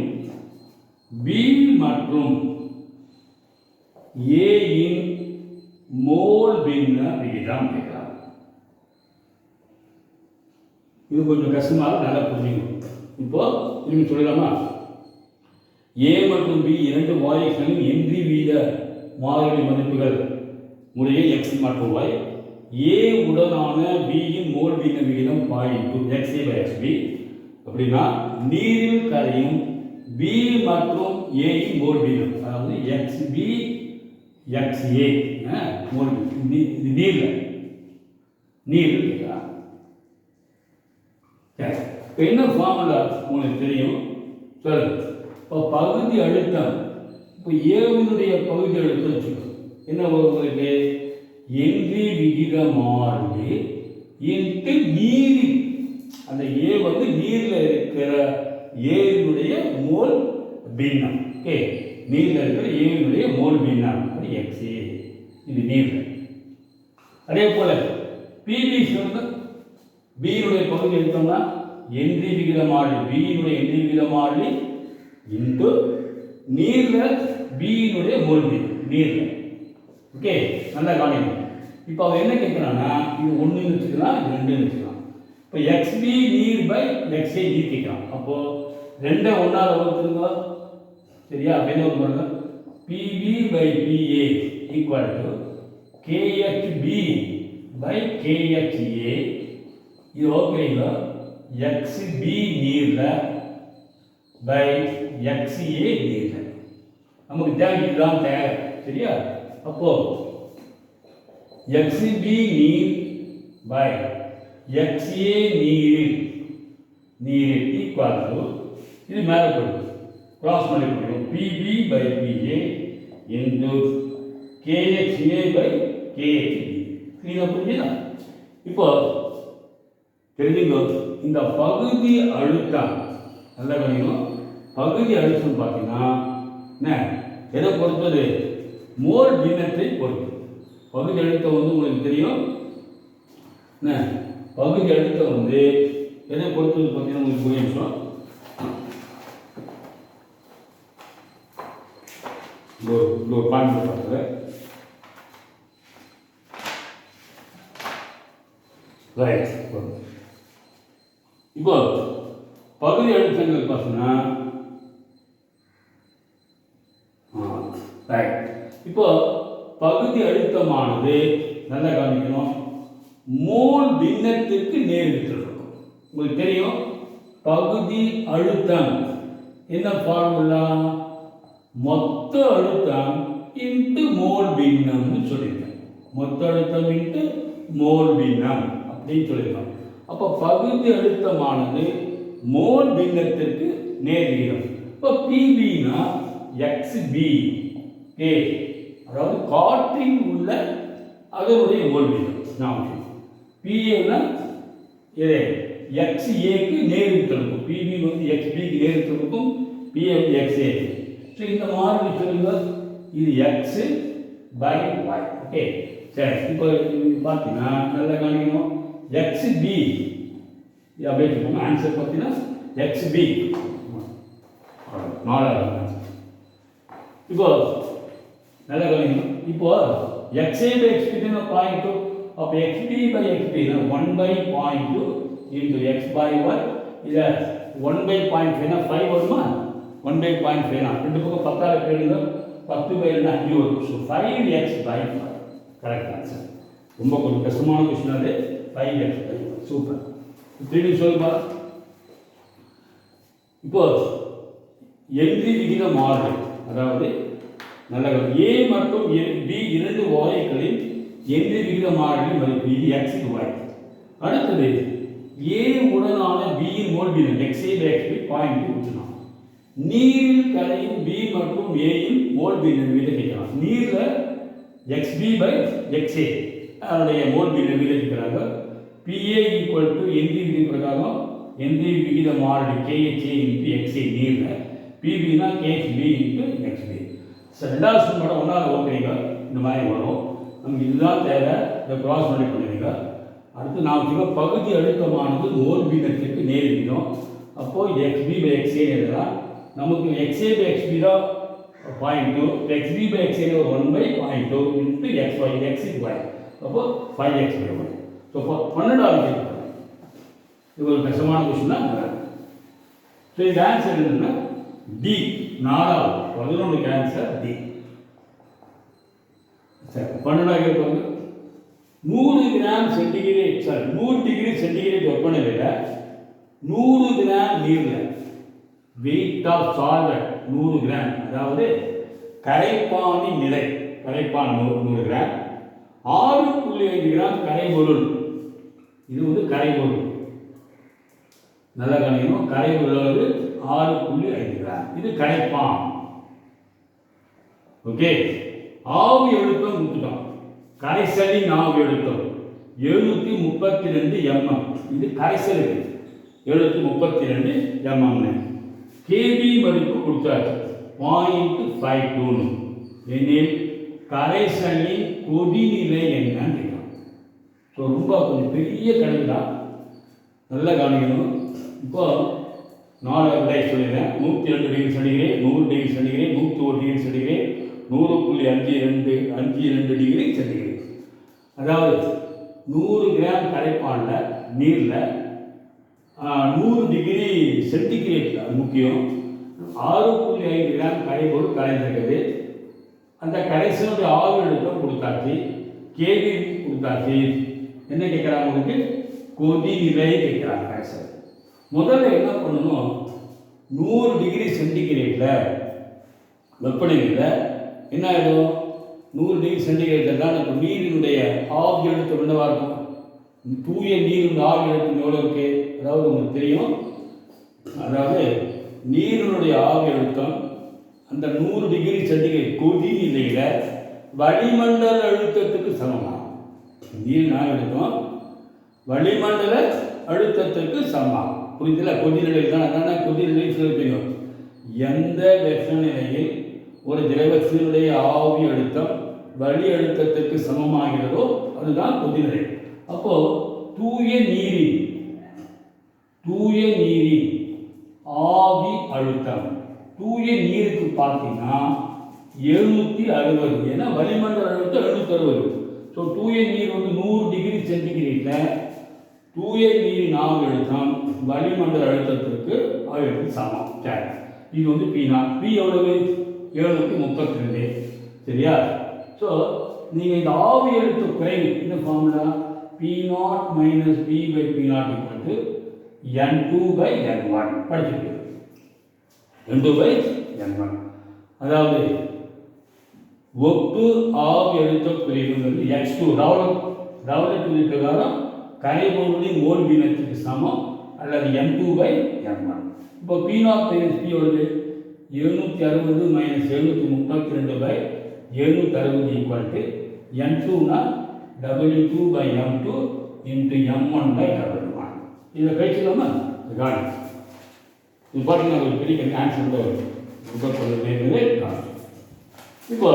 A: பி மற்றும் ஏயின் மோல் பின்ன விகிதம் கேட்கலாம். இது கொஞ்சம் கஷ்டமாக நல்லா புரிஞ்சுக்கணும். இப்போ திரும்பி சொல்லலாமா? ஏ மற்றும் பி 2 வாயுக்களின் என்ட்ரி வீத மாறிலி மதிப்புகள் முறையே எக்ஸ் மற்றும் ஒய். ஏ உடனான பியின் மோல் பின்ன விகிதம் 0.2 XA by XB. அப்படின்னா நீரில் கரையும் பி மற்றும் ஏயின் மோல் பின்னம், அதாவது XB XA மோல். இது நீர் இல்லையா? இப்போ என்ன ஃபார்முலா உங்களுக்கு தெரியும் சொல்லுங்க. இப்போ பகுதி அழுத்தம், இப்போ ஏவினுடைய பகுதி அழுத்தம் வச்சுக்கோ, என்ன வரும் உங்களுக்கு? என்ட்ரி விகித மாறிலி இன்ட்டு நீரில், அந்த ஏ வந்து நீரில் இருக்கிற ஏவினுடைய மோல் பின்னம். ஓகே, நீரில் இருக்கிற ஏவினுடைய மோல் பின்னம் அது XA. இது நீரில். அதே போல் பிவி சொல்லுங்க, பியினுடைய பகுதி எடுத்தோம்னா என்ட்ரி விகித மாறிலி, பியினுடைய என்ட்ரி விகித மாறிலி இன்ட்டு நீரில் பியினுடைய மோல் பின்னம் நீரில். ஓகே, நல்லா கவனிக்கணும். இப்போ அவன் என்ன கேட்குறான்னா, இது 1ன்னு வச்சுக்கலாம், இது 2ன்னு வச்சுக்கலாம். இப்போ XB நீர் பை XA நீர் கேட்குறான். அப்போது 2 1ஆல் வகுத்துருங்க. சரியா? அப்படின்னு பாருங்க, PB by PA equal to KHB by KHA. இது ஓகேங்க. XB நீரில் பை XA நீரில். நமக்கு தேவை இதுதான் தேவை. சரியா? அப்போ XB நீர் பை XA நீரில் ஈக்குவல் டு, இது மேலே போடுது, கிராஸ் பண்ணி போடுவோம், PB by PA into KHA by KHB. கிளீனாக புரிஞ்சுதா? இப்போ தெரிஞ்சுங்க, இந்த பகுதி அழுத்தம் நல்லா கவனிக்கணும். பகுதி அழுத்தம் பார்த்தீங்கன்னா என்ன எதை பொறுத்தது? மோல் பின்னத்தை பொறுத்து. பகுதி அழுத்தம் வந்து உங்களுக்கு தெரியும் என்ன, பகுதி அழுத்தம் வந்து எதை பொறுத்தது பார்த்தீங்கன்னா உங்களுக்கு புரிய விஷயம். ஒரு பாயிண்ட் பார்க்குறேன். ரைட், இப்போ பகுதி அழுத்தங்கள் பார்த்தீங்கன்னா ரைட். இப்போ பகுதி அழுத்தமானது நல்லா கவனிக்கணும், மோல் பின்னத்திற்கு நேர்விட்டு இருக்கும். உங்களுக்கு தெரியும் பகுதி அழுத்தம் என்ன ஃபார்முலா, மொத்த அழுத்தம் இன்ட்டு மோல் பின்னம்னு சொல்லியிருக்கேன். மொத்த அழுத்தம் இன்ட்டு மோல் பின்னம் அப்படின்னு சொல்லியிருக்கோம். அப்போ பகுதி அழுத்தமானது மோல் பின்னத்திற்கு நேர்விகிதம். இப்போ பிபினா XB, அதாவது காற்றில் உள்ள அதனுடைய மோல் பின்னம். பிஏனா இது XAக்கு நேர்விட்டு இருக்கும், பிபி வந்து XBக்கு நேர்விட்டு இருக்கும், பிஏ வந்து XA. ஸோ இந்த மாதிரி சொல்லுங்க, இது X/Y. ஓகே சரி. இப்போ பார்த்தீங்கன்னா நல்லா கவனிக்கணும், XB அப்படியே சொல்லுவாங்க. ஆன்சர் பார்த்தீங்கன்னா XB 4. இப்போ நல்லா கவனிக்கணும், இப்போ XA/XB பாயிண்ட் 2, அப்போ XB/XB 1/0.2 into X/Y. இதை 1/0.5 5 வருமா, 1/0.5 ரெண்டு பக்கம் 10 கேளுங்க, 10/2 5 வரும். So 5x/5 correct answer. ரொம்ப கொஞ்சம் கஷ்டமான கொஸ்டின் அது. 5x/5 super. திரும்பி சொல்லுப்பா. இப்போ எந்திரி விகித மாறுதல், அதாவது நல்ல A மற்றும் B இரண்டு ஓரைகளின் எந்திரி விகித மாறுதலின் மதிப்பு இது x/y. அடுத்தது A உடனான B இன் மோல் பின்னம் XA/XB 0.2 கொடுத்துருக்கான். நீரில் கரையும் B மற்றும் A இன் மோல் பின்னம் வீதம் கேட்கலாம். நீரில் XB/XA அதனுடைய மோல் பின்னம் வீதம் கேட்கிறாங்க. PA எந்திரி விகித பிரகாரம் எந்திரி விகித மாறுதல் KHA × XA நீரில், PBனா KHB × XB. ரெண்டாவது சமன்பாடு ஒன்றாவது ஓகேங்க, இந்த மாதிரி வரும். நமக்கு இதுதான் தேவை, இதை கிராஸ் பண்ணி பண்ணுவீங்க. அடுத்து நாம் சொல்ல பகுதி அழுத்தமானது மோல் பின்னத்திற்கு நேர்விகிதம். அப்போது இது XB/XA எழுதலாம். நமக்கு XA/XB தான் 0.2, XB/XA 1/0.2 into XY, X/Y. அப்போ 5x/y. ஸோ இப்போ 12வது கேள்வி, இது ஒரு கஷ்டமான கொஸ்டின் தான். ஸோ இதுக்கு ஆன்சர் என்னன்னா டி 4வது 11க்கு ஆன்சர் டி. சரி 12வது கேள்வி பாருங்க. 100 கிராம் சென்டிகிரேட் 100 டிகிரி சென்டிகிரேட் வெப்பநிலையில் 100 கிராம் நீரில் வெயிட் ஆஃப் சால்வெண்ட் 100 கிராம், அதாவது கரைப்பானி நிலை, கரைப்பான் 100 கிராம், 6.5 கிராம் கரைபொருள். இது வந்து கரைபொருள், நல்லா கவனிக்கணும். கரைபொருள் 6.5 கிராம், இது கரைப்பான். ஓகே. ஆவி அழுத்தம் கொடுத்துட்டோம். கரைசலின் ஆவி அழுத்தம் 732 mm, இது கரைசலுக்கு 732 mm. கேபி மதிப்பு கொடுத்தாச்சு 0.52. எனில் கரைசலின் கொதிநிலை என்னன்னு கேட்கலாம். ஸோ ரொம்ப கொஞ்சம் பெரிய கணக்கு தான், நல்லா கவனிக்கணும். இப்போ 4 விடை சொல்லிடுறேன். 102 degree centigrade, 100 degree centigrade, 101 degree centigrade, 100.52 degree centigrade. அதாவது 100 கிராம் கரைப்பானில் நீரில் 100 டிகிரி சென்டிகிரேட், அது முக்கியம், 6.5 கிராம் கரைபொருள் கரைந்திருக்குது. அந்த கரைசலுடைய ஆவி அழுத்தம் கொடுத்தாச்சு, கேவி கொடுத்தாச்சு. என்ன கேட்குறாங்க உங்களுக்கு, கொதிநிலை கேட்குறாங்க. கரைசல் முதல்ல என்ன பண்ணணும், 100 டிகிரி சென்டிகிரேட்டில் வெப்பநிலையில் என்ன ஆகிடும், 100 டிகிரி சென்டிகிரேட்டில் தான் இப்போ நீரினுடைய ஆவி அழுத்தம் என்னவாக இருக்கும். தூய நீரின் ஆவி அழுத்தம் எவ்வளோ இருக்குது, அதாவது உங்களுக்கு தெரியும், அதாவது நீரினுடைய ஆவி அழுத்தம் அந்த 100 டிகிரி சென்டிகிரேட் கொதிநிலையில் வளிமண்டல அழுத்தத்துக்கு சமமாகும். நீரின் ஆவி அழுத்தம் வளிமண்டல அழுத்தத்துக்கு சமமாகும். புரியுதுல, கொதிநிலையில் தான். அதனால கொதிநிலையில் சொல்லிப்பீங்க, எந்த வெப்பநிலையில் ஒரு திரவத்தினுடைய ஆவி அழுத்தம் வளி அழுத்தத்திற்கு சமமாகிறதோ அதுதான் கொதிநிலை. அப்போ தூய நீரின் ஆவி அழுத்தம், தூய நீருக்கு பார்த்தீங்கன்னா 760, ஏன்னா வளிமண்டல அழுத்தம் 760. ஸோ தூய நீர் வந்து 100 டிகிரி சென்டிகிரேட்டில் தூய நீரின் ஆவி அழுத்தம் வளிமண்டல அழுத்தத்திற்கு ஆவிக்கு சமம். சரி, இது வந்து P0. P எவ்வளவு? 732. சரியா? ஸோ நீங்கள் இந்த ஆவி அழுத்த குறைவு இந்த formula P0 minus P by P0 equal to N2 by N1 படிச்சுட்டு N2 பை N1. அதாவது ஒப்பு ஆவி அழுத்த குறைவுங்கிறது X2 ரவுலட் விதி பிரகாரம் கரைபொருளின் மோல் வீதத்துக்கு சமம் அல்லது N2 பை N1. இப்போ P0 மைனஸ் P எவ்வளவு? 760 மைனஸ் 732 பை 760 ஈக்குவல் டு N2னா W2 by M2 into M1 by W1. இதை கழிச்சுக்கலாமா? காணி இது பார்த்தீங்கன்னா ஒரு பெரிய ஆன்சர் கொடுக்கப்படுது. இப்போ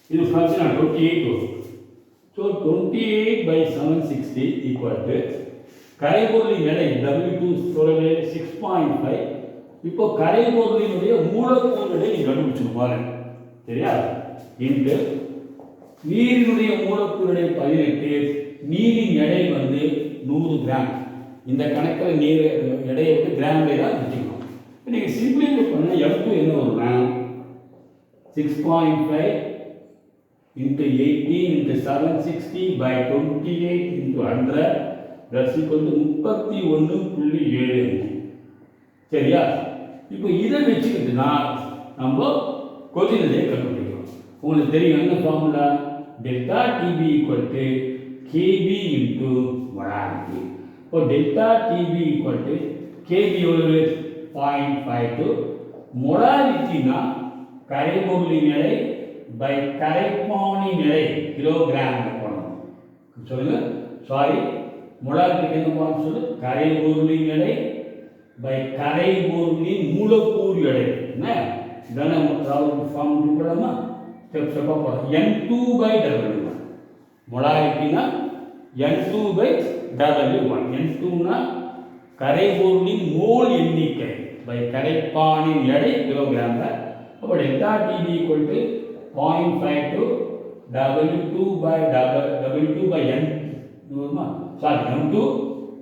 A: இது ஃபங்க்ஷன் 28 வரும். ஸோ 28 பை 760 ஈக்குவல் டு கரைபொருளின் எடை W2 சொல்லவே 6.5. இப்போ கரைபொருளினுடைய மூலக்கூறு எடை நீ கண்டுபிடிச்சிருக்க பாருங்க. சரியா? இன்று நீரினுடைய மூலக்கூறு எடை 18, நீரின் எடை வந்து 100 கிராம். இந்த கணக்கில் நீர் எடையை வந்து கிராமில் தான் வச்சுக்கணும். இப்போ நீங்கள் சிம்பிளிஃபை பண்ணால் M2 என்ன வரும்னா 6.5 into 18 into 760 by 28 into 100 that's equal to 31.75. சரியா? இப்போ இதை வச்சுக்கிட்டுனா நம்ம கொதிநிலையை கண்டுபிடிக்கிறோம். உங்களுக்கு தெரியும் என்ன formula? Delta TB equal to KB into molarity. இப்போ delta TB equal to KB எவ்வளவு? 0.52. மொலாரிட்டினா கரைபொருளின் எடை பை கரைப்பானின் எடை கிலோகிராம் போனோம். சொல்லுங்க. சாரி, மொலாரிட்டிக்கு என்ன போனோம் சொல்லு? கரைபொருளின் எடை பை கரைபொருளின் மூலக்கூறு எடை. என்ன தானே ஃபார்ம் போடலாமா? ஸ்டெப் ஸ்டெப்பாக போடலாம். N2 by W1. மொலாரிட்டினா N2 பை W1. N2னா கரைபொருளின் மோல் எண்ணிக்கை பை கரைப்பானின் எடை கிலோகிராமில். அப்போ delta TB equal to 0.52 W2 by W2 by N வருமா? Sorry, M2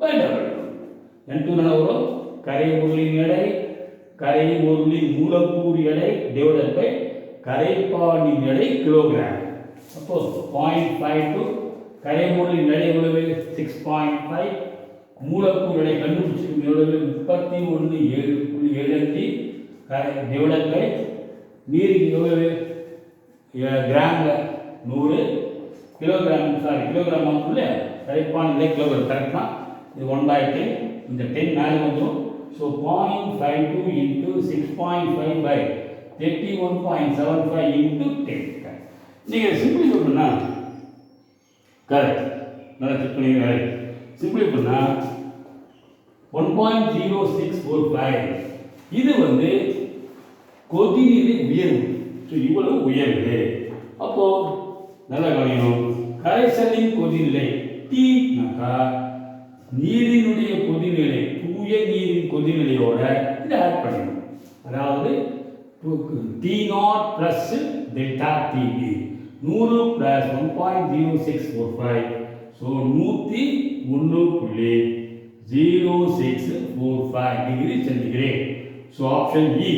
A: by W2. N2 என்ன வரும்? கரைபொருளின் எடை கரைபொருளின் மூலக்கூறு எடை டிவைடட் பை கரைப்பானின் எடை கிலோகிராம். அப்போ 0.52 கரைபொருளின் எடை எவ்வளவு? 6.5. மூலக்கூறு எடை கண்டுபிடிச்சிருக்கும் எவ்வளவு? 31.75 டிவைடட் பை நீருக்கு எவ்வளவு? கிராமில் 100 கிலோகிராம். சாரி, கிலோகிராம் ஆகும் இல்லையா? கரைப்பான் இல்லை கிலோகிராம். கரெக்ட் தான். இது 1/10. இந்த 10 மேலே வந்துடும். So 0.52 into 6.5 by 31.75 into 10. நீங்கள் சிம்பிளிஃபை பண்ணால் கரெக்ட். நல்லா செக் பண்ணி கரெக்ட். சிம்பிளிஃபை பண்ணால் 1.0645. இது வந்து கொதிநிலை உயர்வு. ஸோ இவ்வளவு உயர்வு. அப்போது நல்லா கவனிக்கணும். கரைசலின் கொதிநிலை டீனாக்கா நீரினுடைய கொதிநிலை தூய நீரின் கொதிநிலையோட இதை ஆட் பண்ணிடணும். அதாவது T0 plus delta TB 100 plus 1.0645. So 101.0645 degree centigrade. So option இ.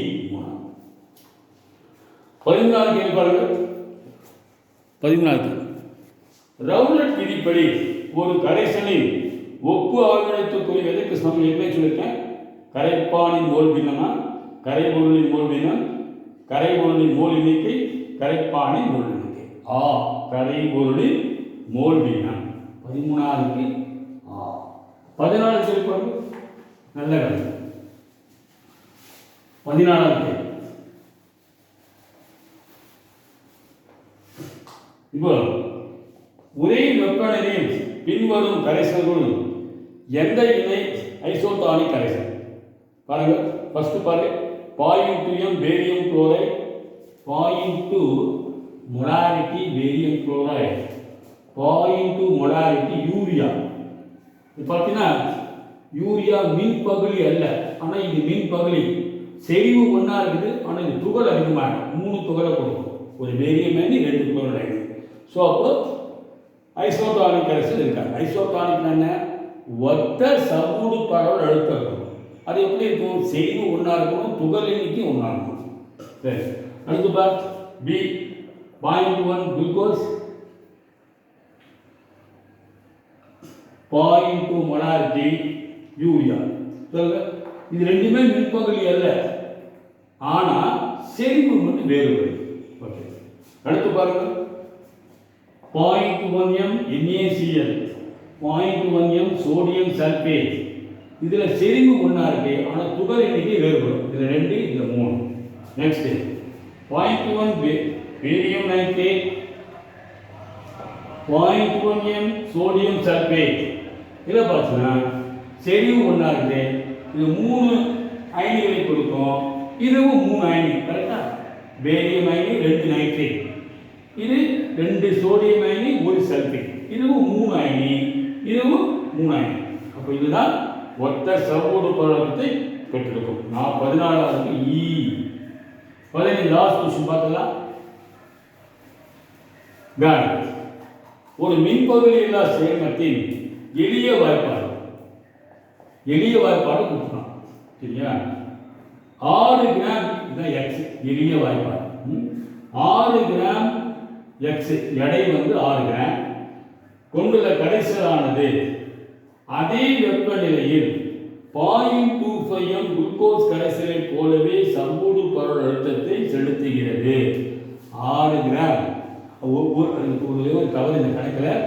A: 14 கேள்வி பாருங்க. 14 ரவுலட் விதிப்படி ஒரு கரைசலின் ஒப்பு ஆவியழுத்த குறைவு எதற்கு சமம்? என்ன சொல்லியிருக்கேன்? கரைப்பானின் மோல் வீதம்னா கரைபொருளின் மோல் வீதம், கரைபொருளின் மோல் எண்ணிக்கை, கரைப்பானின் மோல் எண்ணிக்கை. கரைபொருளின் மோல் வீதம். 13க்கு 14 கேள்வி பாருங்க. நல்ல கணக்கு. 14 கேள்வி. இப்போ ஒரே வெப்பநிலையில் பின்வரும் கரைசல்கள் எந்த இணை ஐசோட்டானிக் கரைசல்? பாருங்க. ஃபர்ஸ்ட் பாருங்க. 0.2 barium chloride, 0.2 molarity barium chloride, 0.2 molarity urea. இது பார்த்தீங்கன்னா யூரியா மின் பகுதி அல்ல, ஆனால் இது மின் பகுதி. செறிவு ஒன்றா இருக்குது, ஆனால் இது துகள் அதிகமாக 3 துகளை கொடுக்கும். ஒரு பேரியம் 2 குளோரைடு. ஸோ அப்போ ஐசோட்டானிக் கரைசல் இருக்காங்க. ஐசோட்டானிக் என்ன? ஒத்த சமூடு பரவல் அழுத்தம் இருக்கும். அது எப்படி இருக்கும்? செறிவு ஒன்றா இருக்கணும், துகள் எண்ணிக்கை ஒன்றா இருக்கும். சரி, அடுத்து bar B 0.1 glucose 0.2 molarity urea. சொல்லுங்க, இது ரெண்டுமே மின்பகுதி அல்ல, ஆனால் செறிவு மட்டும் வேறுபடும். ஓகே, அடுத்து பாருங்க 0.1 m NaCl 0.1 m sodium sulphate. இதில் செறிவு ஒன்றா இருக்கு, ஆனால் துகள் எண்ணிக்கை வேறுபடும். இதில் 2, இதில் 3. Next 0.1 barium nitrate 0.1 m sodium sulphate. இதில் பார்த்தீங்கன்னா செறிவு ஒன்றா இருக்குது. இது 3 அயனிகளை கொடுக்கும், இதுவும் 3 அயனி. கரெக்டா? பேரியம் அயனி 2 நைட்ரேட், இது 2 சோடியம் அயனி 1 சல்பேட், இதுவும் 3 அயனி, இதுவும் 3 அயனி. அப்போ இதுதான் ஒத்த சமூடு பழக்கத்தை பெற்றிருக்கும். 14வது இ. 15வது கொஸ்டின் பார்க்கலாம். ஒரு மின்பகுதி இல்லா சேர்மத்தின் எளிய வாய்ப்பாடு கொடுக்கலாம். சரியா? 6 கிராம் இதுதான் எக்ஸ் எளிய வாய்ப்பாடு. 6 கிராம் எக்ஸ் எடை வந்து 6 கிராம் கொண்டுள்ள கரைசலானது அதே வெப்பநிலையில் 0.25 m குளுக்கோஸ் கரைசலை போலவே சமூடு பரவல் அழுத்தத்தை செலுத்துகிறது. 6 கிராம் ஒரு கவர் இந்த கணக்கில்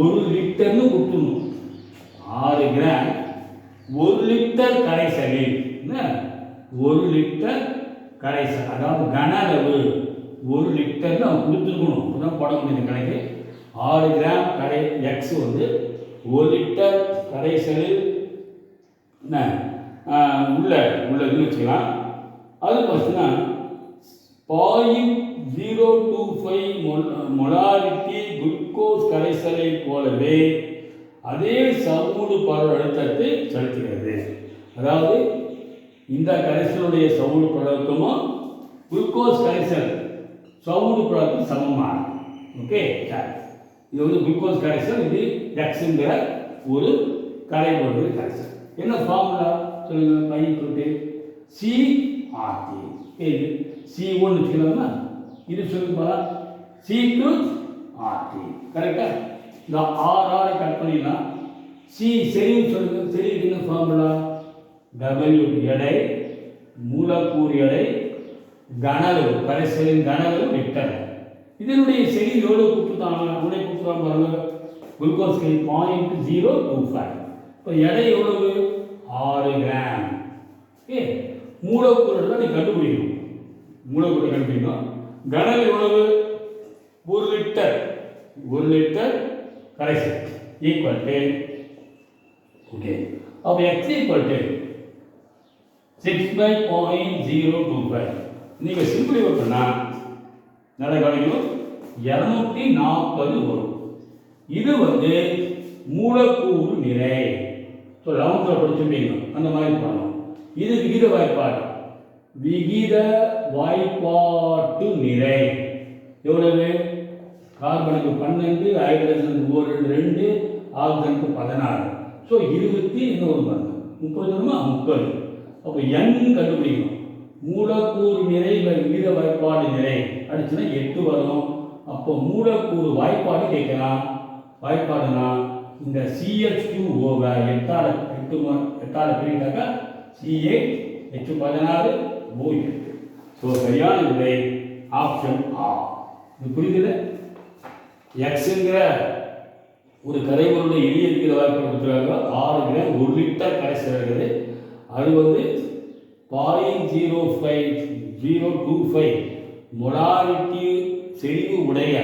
A: 1 லிட்டர்னு கொடுத்துடணும். 6 கிராம் 1 லிட்டர் கரைசலில் 1 லிட்டர் கரைசல், அதாவது கன அளவு 1 லிட்டர்னு அவன் கொடுத்துருக்கணும். அப்போதான் போட முடியும் இந்த கணக்கு. 6 கிராம் கரை எக்ஸ் வந்து 1 லிட்டர் கரைசலில் உள்ளதுன்னு வச்சுக்கலாம். அது பார்த்தீங்கன்னா 0.025 மொலாரிட்டி குளுக்கோஸ் கரைசலை போலவே அதே சமூடு பரவல் அழுத்தத்தை செலுத்துகிறது. அதாவது இந்த கரைசலுடைய சமூடு பழக்கமும் குளுக்கோஸ் கரைசல் சமூடு பழக்கம் சமமாக. ஓகே, இது வந்து குளுக்கோஸ் கரைசல், இது எக்ஸுங்கிற ஒரு கரைபொருள் கரைசல். என்ன ஃபார்முலா சொல்லுங்க? பையன் சிஆர்டி. இது C1 வச்சுக்கலாமா? இது சொல்லுங்க C2RT. கரெக்டா? இந்த ஆர் கட் பண்ணிடலாம். சி செறிவு சொல்லுங்க. செறிவுக்கு என்ன ஃபார்முலா? W எடை, மூலக்கூறு எடை, கனளவு, கரைசலின் கனளவு லிட்டர். இதனுடைய செறிவு எவ்வளோ கொடுத்துட்டாங்க? உடனே கொடுத்துட்டாங்க பாருங்க. குளுக்கோஸ் 0.025. இப்போ எடை எவ்வளவு? 6 கிராம். ஓகே, மூலக்கூறு தான் நீ கண்டுபிடிக்கணும். மூலக்கூறு கண்டுபிடிக்கணும். கனளவு எவ்வளவு? 1 லிட்டர். 1 லிட்டர் கரைசல் ஈக்குவல் டு, ஓகே, அப்போ x ஈக்குவல் டு 6/025. நீங்கள் சிம்பிளிஃபை பண்ணால் நல்லா கவனிக்கணும், 240 வரும். இது வந்து மூலக்கூறு நிறை. ஸோ 11th படிச்சுப்பீங்க, அந்த மாதிரி பண்ணணும். இது விகித வாய்ப்பாடு. விகித வாய்ப்பாட்டு நிறை எவ்வளவு? கார்பனுக்கு 12, ஹைட்ரஜனுக்கு 2, ஆக்சிஜனுக்கு 16. ஸோ 20 இன்னொரு 30 30. அப்போ n கண்டுபிடிக்கணும். மூலக்கூறு நிறை விகித வாய்ப்பாடு நிறை அடிச்சுன்னா 8 வரும். அப்போ மூலக்கூறு வாய்ப்பாடு கேட்கலாம். வாய்ப்பாடுனா இந்த CH2O-வை 8ஆல் பிரித்தாக்கா C8 H16 O8. ஸோ சரியான விடை ஆப்ஷன் ஆ. இது புரியுதுல? எக்ஸுங்கிற ஒரு கரைபொருளை எளிய இருக்கிற வாய்ப்பு கொடுத்துருக்காங்க. 6 கிராம் 1 லிட்டர் கரைசல் இருக்குது. அது வந்து 0.025 மொலாரிட்டி செறிவு உடைய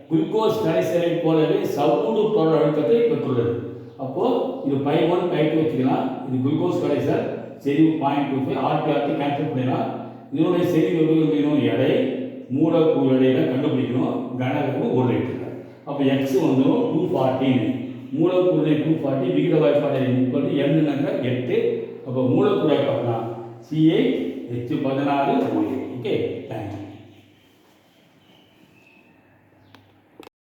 A: குளுக்கோஸ் கரைசலை போலவே சமூடு பரவல் அழுத்தத்தை பெற்றுள்ளது. அப்போது இது π1 π2 வச்சுக்கலாம். இது குளுக்கோஸ் கரைசல் செறிவு 0.25. RT கேன்சல் பண்ணிடலாம். இதனுடைய செறிவு எவ்வளோ? எடை, மூலக்கூறு எடையில கண்டுபிடிக்கணும். கனளவு 1 லிட்டர். அப்போ எக்ஸ் வந்துடும் 240. மூலக்கூறு 240, விகித வாய்ப்பாடு 30, என்னன்னாக்கா 8. அப்போ மூலக்கூறு வாய்ப்பாடுனா C8 H16 O8. Okay, thank you.